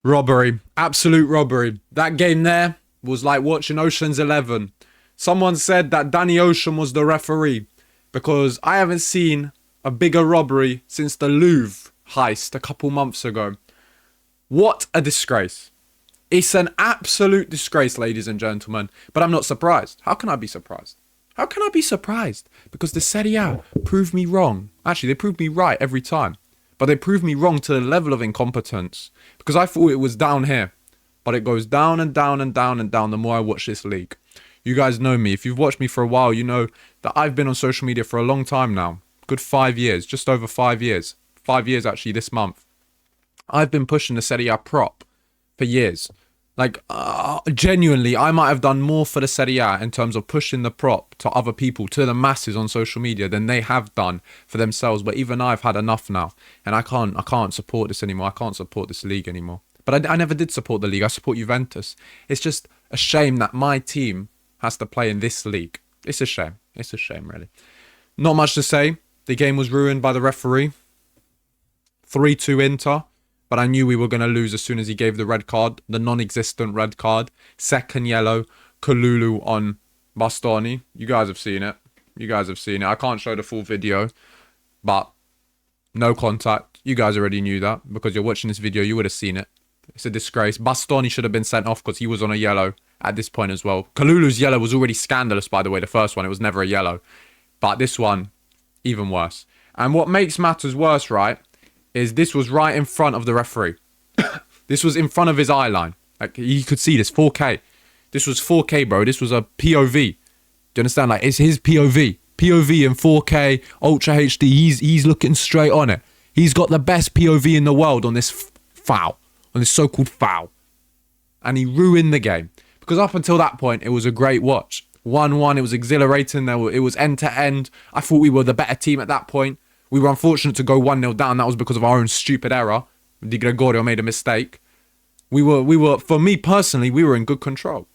Robbery. Absolute robbery. That game there was like watching Ocean's 11. Someone said that Danny Ocean was the referee because I haven't seen a bigger robbery since the Louvre heist a couple months ago. What a disgrace. It's an absolute disgrace, ladies and gentlemen. But I'm not surprised. How can I be surprised? How can I be surprised? Because the Serie A proved me wrong. Actually, they proved me right every time. But they proved me wrong to the level of incompetence. Because I thought it was down here. But it goes down and down and down and down the more I watch this league. You guys know me. If you've watched me for a while, you know that I've been on social media for a long time now. Good 5 years. Just over 5 years. 5 years actually this month. I've been pushing the Serie A prop for years. Like, genuinely, I might have done more for the Serie A in terms of pushing the prop to other people, to the masses on social media than they have done for themselves. But even I've had enough now. And I can't support this anymore. I can't support this league anymore. But I never did support the league. I support Juventus. It's just a shame that my team has to play in this league. It's a shame. It's a shame, really. Not much to say. The game was ruined by the referee. 3-2 Inter. But I knew we were going to lose as soon as he gave the red card. The non-existent red card. Second yellow. Kalulu on Bastoni. You guys have seen it. You guys have seen it. I can't show the full video. But no contact. You guys already knew that. Because you're watching this video, you would have seen it. It's a disgrace. Bastoni should have been sent off because he was on a yellow at this point as well. Kalulu's yellow was already scandalous, by the way. The first one, it was never a yellow. But this one, even worse. And what makes matters worse, right, is this was right in front of the referee. This was in front of his eye line. Like, you could see this, 4K. This was 4K, bro. This was a POV. Do you understand? Like, it's his POV. POV in 4K, Ultra HD. He's looking straight on it. He's got the best POV in the world on this foul. On this so-called foul. And he ruined the game. Because up until that point, it was a great watch. 1-1, it was exhilarating. It was end-to-end. I thought we were the better team at that point. We were unfortunate to go 1-0 down. That was because of our own stupid error. Di Gregorio made a mistake. We were, for me personally, we were in good control.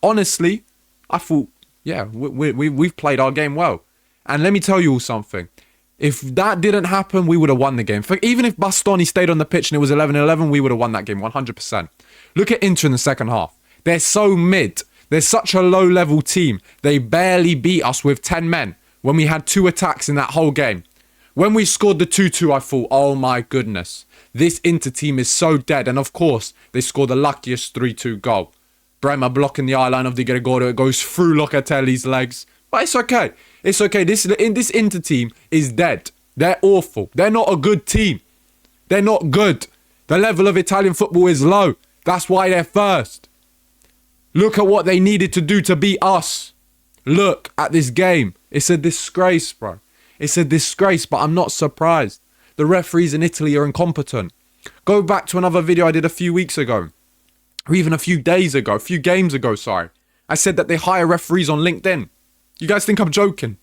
Honestly, I thought, yeah, we've played our game well. And let me tell you all something. If that didn't happen, we would have won the game. Even if Bastoni stayed on the pitch and it was 11-11, we would have won that game 100%. Look at Inter in the second half. They're so mid. They're such a low-level team. They barely beat us with 10 men when we had 2 attacks in that whole game. When we scored the 2-2, I thought, oh my goodness. This Inter team is so dead. And of course, they scored the luckiest 3-2 goal. Bremer blocking the eye line of Di Gregorio. It goes through Locatelli's legs. But it's okay. It's okay. This Inter team is dead. They're awful. They're not a good team. They're not good. The level of Italian football is low. That's why they're first. Look at what they needed to do to beat us. Look at this game. It's a disgrace, bro. It's a disgrace, but I'm not surprised. The referees in Italy are incompetent. Go back to another video I did a few weeks ago. Or even a few days ago. A few games ago, sorry. I said that they hire referees on LinkedIn. You guys think I'm joking?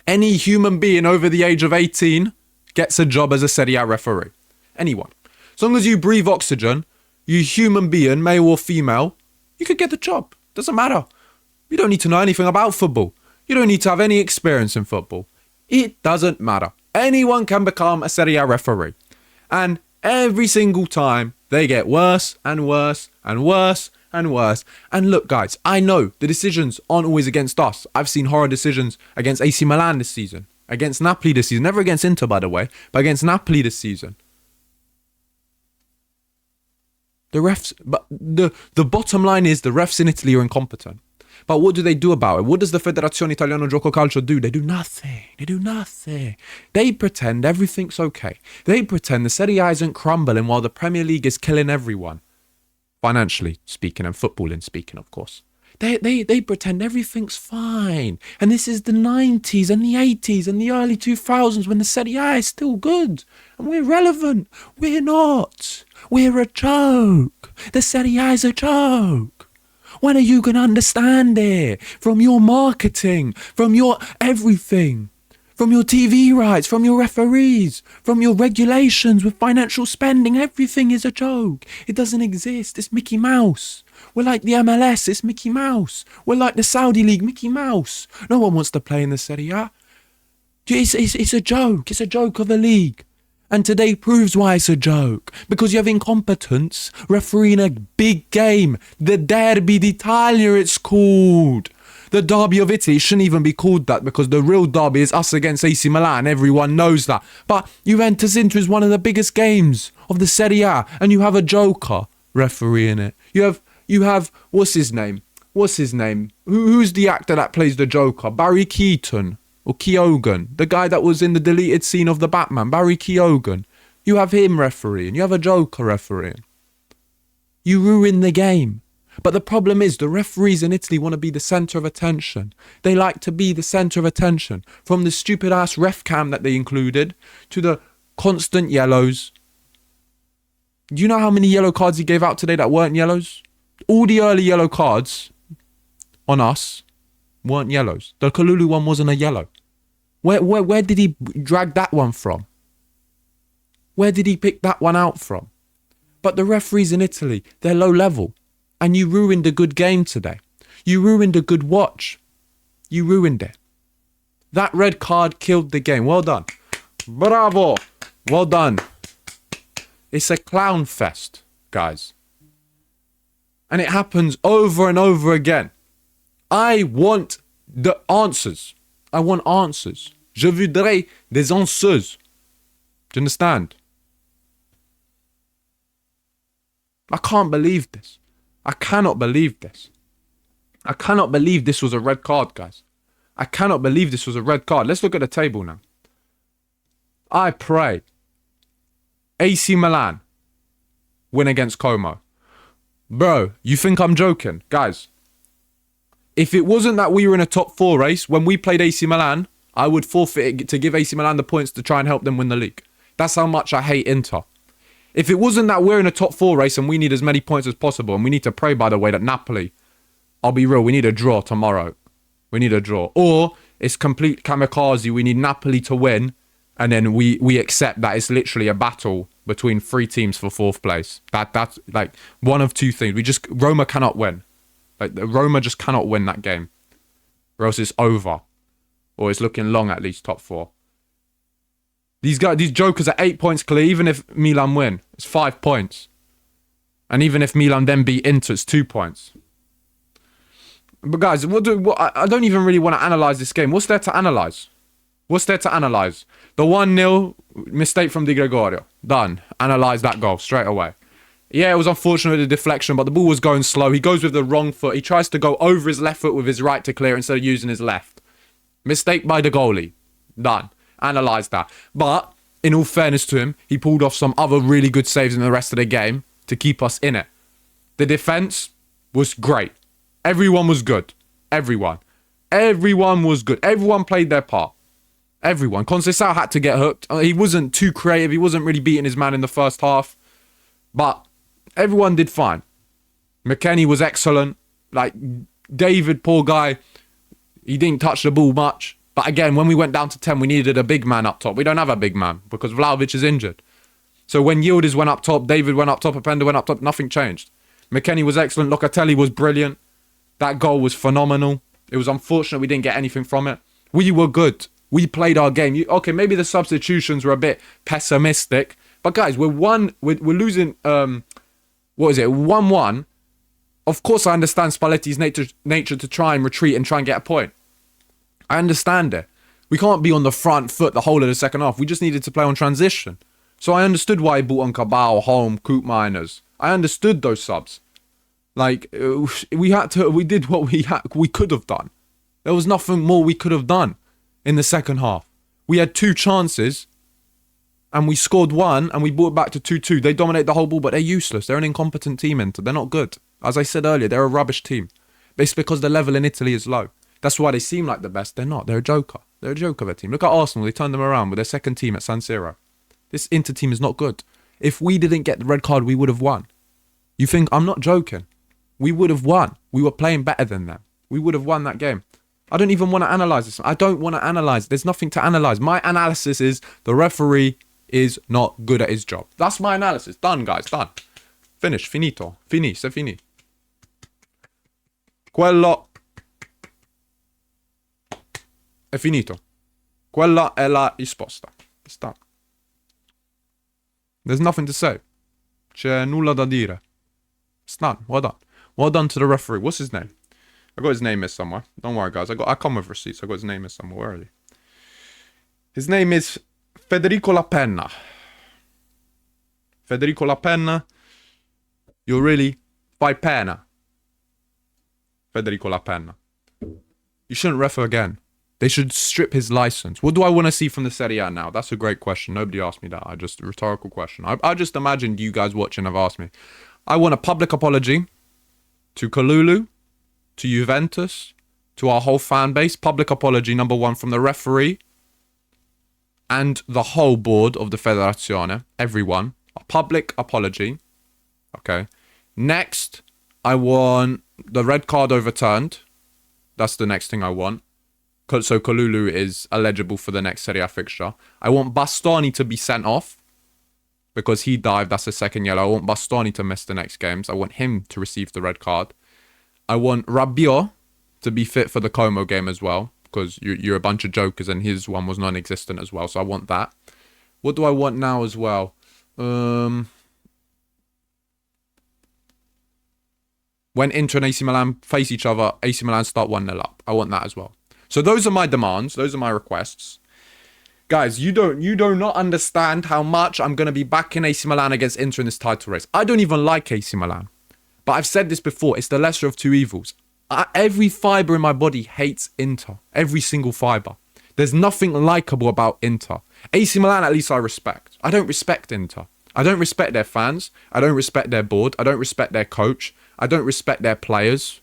Any human being over the age of 18 gets a job as a Serie A referee. Anyone. As long as you breathe oxygen, you human being, male or female, you could get the job. Doesn't matter. You don't need to know anything about football. You don't need to have any experience in football. It doesn't matter. Anyone can become a Serie A referee. And every single time, they get worse and worse and worse and worse. And look, guys, I know the decisions aren't always against us. I've seen horror decisions against AC Milan this season. Against Napoli this season. Never against Inter, by the way. But against Napoli this season. The refs... But the bottom line is the refs in Italy are incompetent. But what do they do about it? What does the Federazione Italiano Gioco Calcio do? They do nothing. They do nothing. They pretend everything's okay. They pretend the Serie A isn't crumbling while the Premier League is killing everyone. Financially speaking and footballing speaking, of course. They pretend everything's fine. And this is the 90s and the 80s and the early 2000s when the Serie A is still good. And we're relevant. We're not. We're a joke. The Serie A is a joke. When are you going to understand it? From your marketing, from your everything, from your TV rights, from your referees, from your regulations with financial spending. Everything is a joke. It doesn't exist. It's Mickey Mouse. We're like the MLS. It's Mickey Mouse. We're like the Saudi League. Mickey Mouse. No one wants to play in the Serie A. It's a joke. It's a joke of a league. And today proves why it's a joke. Because you have incompetence refereeing a big game. The Derby d'Italia it's called. The Derby of Italy shouldn't even be called that because the real derby is us against AC Milan. Everyone knows that. But Juventus Inter is one of the biggest games of the Serie A. And you have a joker refereeing it. You have what's his name? Who's the actor that plays the Joker? Barry Keoghan or Keoghan, the guy that was in the deleted scene of the Batman. Barry Keoghan. You have him refereeing. You have a Joker refereeing. You ruin the game. But the problem is the referees in Italy want to be the centre of attention. They like to be the centre of attention. From the stupid ass ref cam that they included to the constant yellows. Do you know how many yellow cards he gave out today that weren't yellows? All the early yellow cards on us weren't yellows. The Kalulu one wasn't a yellow. Where did he drag that one from? Where did he pick that one out from? But the referees in Italy, they're low level. And you ruined a good game today. You ruined a good watch. You ruined it. That red card killed the game. Well done. Bravo. Well done. It's a clown fest, guys. And it happens over and over again. I want the answers. I want answers. Je voudrais des answers. Do you understand? I can't believe this. I cannot believe this. I cannot believe this was a red card, guys. I cannot believe this was a red card. Let's look at the table now. I pray AC Milan win against Como. Bro, you think I'm joking? Guys, if it wasn't that we were in a top 4 race, when we played AC Milan, I would forfeit it to give AC Milan the points to try and help them win the league. That's how much I hate Inter. If it wasn't that we're in a top 4 race and we need as many points as possible, and we need to pray, by the way, that Napoli, I'll be real, we need a draw tomorrow. We need a draw. Or it's complete kamikaze, we need Napoli to win, and then we accept that it's literally a battle between 3 teams for 4th place. That's like one of 2 things. Roma cannot win. Like Roma just cannot win that game. Or else it's over. Or it's looking long at least top 4. These jokers are 8 points clear. Even if Milan win, it's 5 points. And even if Milan then beat Inter, it's 2 points. But guys, I don't even really want to analyse this game. What's there to analyse? What's there to analyse? The 1-0 mistake from Di Gregorio. Done. Analyse that goal straight away. Yeah, it was unfortunate with the deflection, but the ball was going slow. He goes with the wrong foot. He tries to go over his left foot with his right to clear instead of using his left. Mistake by the goalie. Done. Analyse that. But, in all fairness to him, he pulled off some other really good saves in the rest of the game to keep us in it. The defence was great. Everyone was good. Everyone. Everyone was good. Everyone played their part. Everyone. Conceição had to get hooked. He wasn't too creative. He wasn't really beating his man in the first half. But everyone did fine. McKennie was excellent. Like, David, poor guy, he didn't touch the ball much. But again, when we went down to 10, we needed a big man up top. We don't have a big man because Vlahovic is injured. So when Yildiz went up top, David went up top, Openda went up top, nothing changed. McKennie was excellent. Locatelli was brilliant. That goal was phenomenal. It was unfortunate we didn't get anything from it. We were good. We played our game. Okay, maybe the substitutions were a bit pessimistic. But guys, we're losing, 1-1. Of course, I understand Spalletti's nature to try and retreat and try and get a point. I understand it. We can't be on the front foot the whole of the second half. We just needed to play on transition. So I understood why he bought on Cabal, Holm, Coop Miners. I understood those subs. Like, we did what we could have done. There was nothing more we could have done in the second half. We had 2 chances and we scored 1 and we brought it back to 2-2. They dominate the whole ball, but they're useless. They're an incompetent team, Inter. They're not good. As I said earlier, they're a rubbish team. But it's because the level in Italy is low. That's why they seem like the best. They're not. They're a joker. They're a joke of a team. Look at Arsenal. They turned them around with their second team at San Siro. This Inter team is not good. If we didn't get the red card, we would have won. You think I'm not joking? We would have won. We were playing better than them. We would have won that game. I don't even want to analyse this. I don't want to analyse. There's nothing to analyse. My analysis is the referee is not good at his job. That's my analysis. Done, guys. Done. Finish. Finito. Fini. C'est fini. Quello è finito. Quella è la risposta. Sta. There's nothing to say. C'è nulla da dire. It's done. Well done. Well done to the referee. What's his name? I got his name here somewhere. Don't worry, guys. I come with receipts. I got his name here somewhere. Where are they? His name is Federico La Penna. Federico La Penna. You're really fai pena. Federico La Penna. You shouldn't refer again. They should strip his license. What do I want to see from the Serie A now? That's a great question. Nobody asked me that. A rhetorical question. I just imagined you guys watching have asked me. I want a public apology to Kalulu, to Juventus, to our whole fan base. Public apology, number one, from the referee and the whole board of the Federazione. Everyone. A public apology. Okay. Next, I want the red card overturned. That's the next thing I want. So Kalulu is eligible for the next Serie A fixture. I want Bastoni to be sent off because he dived. That's a second yellow. I want Bastoni to miss the next games. I want him to receive the red card. I want Rabiot to be fit for the Como game as well because you're a bunch of jokers and his one was non-existent as well. So I want that. What do I want now as well? When Inter and AC Milan face each other, AC Milan start 1-0 up. I want that as well. So those are my demands. Those are my requests. Guys, you do not understand how much I'm going to be backing AC Milan against Inter in this title race. I don't even like AC Milan. But I've said this before. It's the lesser of two evils. Every fibre in my body hates Inter. Every single fibre. There's nothing likable about Inter. AC Milan, at least I respect. I don't respect Inter. I don't respect their fans. I don't respect their board. I don't respect their coach. I don't respect their players.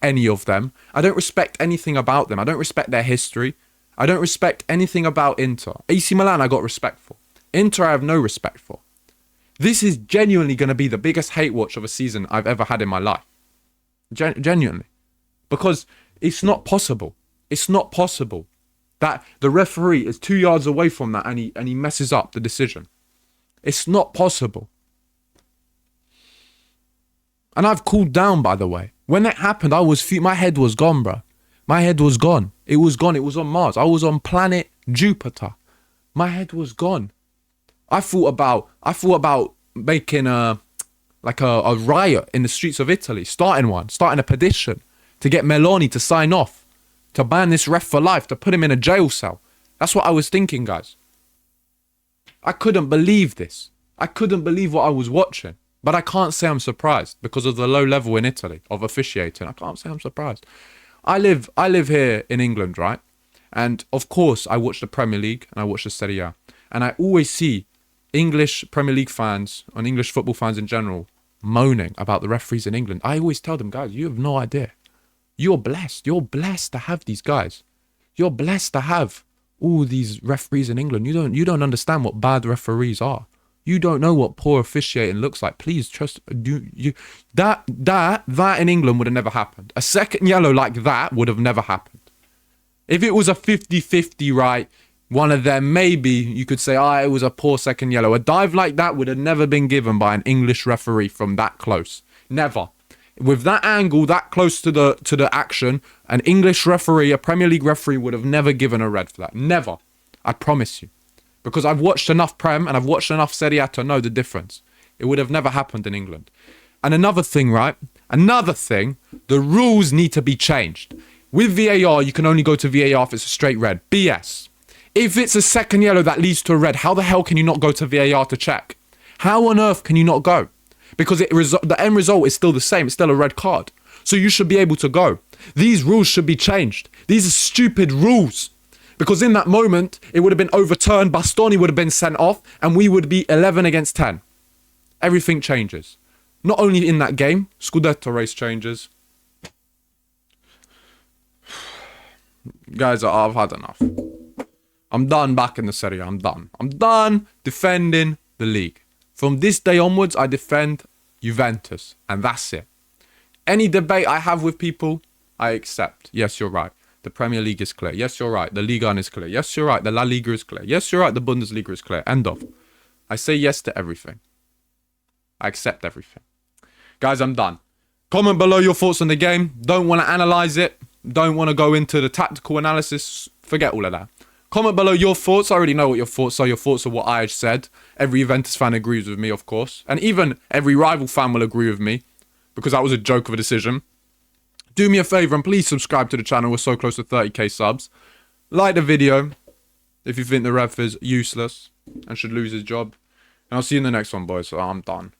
Any of them. I don't respect anything about them. I don't respect their history. I don't respect anything about Inter. AC Milan I got respect for. Inter I have no respect for. This is genuinely going to be the biggest hate watch of a season I've ever had in my life. Genuinely. Because it's not possible. It's not possible that the referee is 2 yards away from that and he messes up the decision. It's not possible. And I've cooled down, by the way. When that happened, my head was gone, bro. My head was gone. It was gone. It was on Mars. I was on planet Jupiter. My head was gone. I thought about making a riot in the streets of Italy, starting a petition to get Meloni to sign off, to ban this ref for life, to put him in a jail cell. That's what I was thinking, guys. I couldn't believe this. I couldn't believe what I was watching. But I can't say I'm surprised because of the low level in Italy of officiating. I can't say I'm surprised. I live here in England, right? And of course, I watch the Premier League and I watch the Serie A. And I always see English Premier League fans and English football fans in general moaning about the referees in England. I always tell them, guys, you have no idea. You're blessed. You're blessed to have these guys. You're blessed to have all these referees in England. You don't understand what bad referees are. You don't know what poor officiating looks like. Please trust that in England would have never happened. A second yellow like that would have never happened. If it was a 50-50, right, one of them, maybe you could say, it was a poor second yellow. A dive like that would have never been given by an English referee from that close. Never. With that angle, that close to the action, an English referee, a Premier League referee would have never given a red for that. Never. I promise you. Because I've watched enough Prem and I've watched enough Serie A to know the difference. It would have never happened in England. And another thing, right? The rules need to be changed. With VAR, you can only go to VAR if it's a straight red. BS. If it's a second yellow that leads to a red, how the hell can you not go to VAR to check? How on earth can you not go? Because the end result is still the same. It's still a red card. So you should be able to go. These rules should be changed. These are stupid rules. Because in that moment, it would have been overturned, Bastoni would have been sent off, and we would be 11 against 10. Everything changes. Not only in that game, Scudetto race changes. Guys, I've had enough. I'm done back in the Serie A. I'm done. I'm done defending the league. From this day onwards, I defend Juventus, and that's it. Any debate I have with people, I accept. Yes, you're right. The Premier League is clear. Yes, you're right. The Liga is clear. Yes, you're right. The La Liga is clear. Yes, you're right. The Bundesliga is clear. End of. I say yes to everything. I accept everything. Guys, I'm done. Comment below your thoughts on the game. Don't want to analyze it. Don't want to go into the tactical analysis. Forget all of that. Comment below your thoughts. I already know what your thoughts are. Your thoughts are what I said. Every Juventus fan agrees with me, of course. And even every rival fan will agree with me, because that was a joke of a decision. Do me a favour and please subscribe to the channel. We're so close to 30k subs. Like the video if you think the ref is useless and should lose his job. And I'll see you in the next one, boys. So I'm done.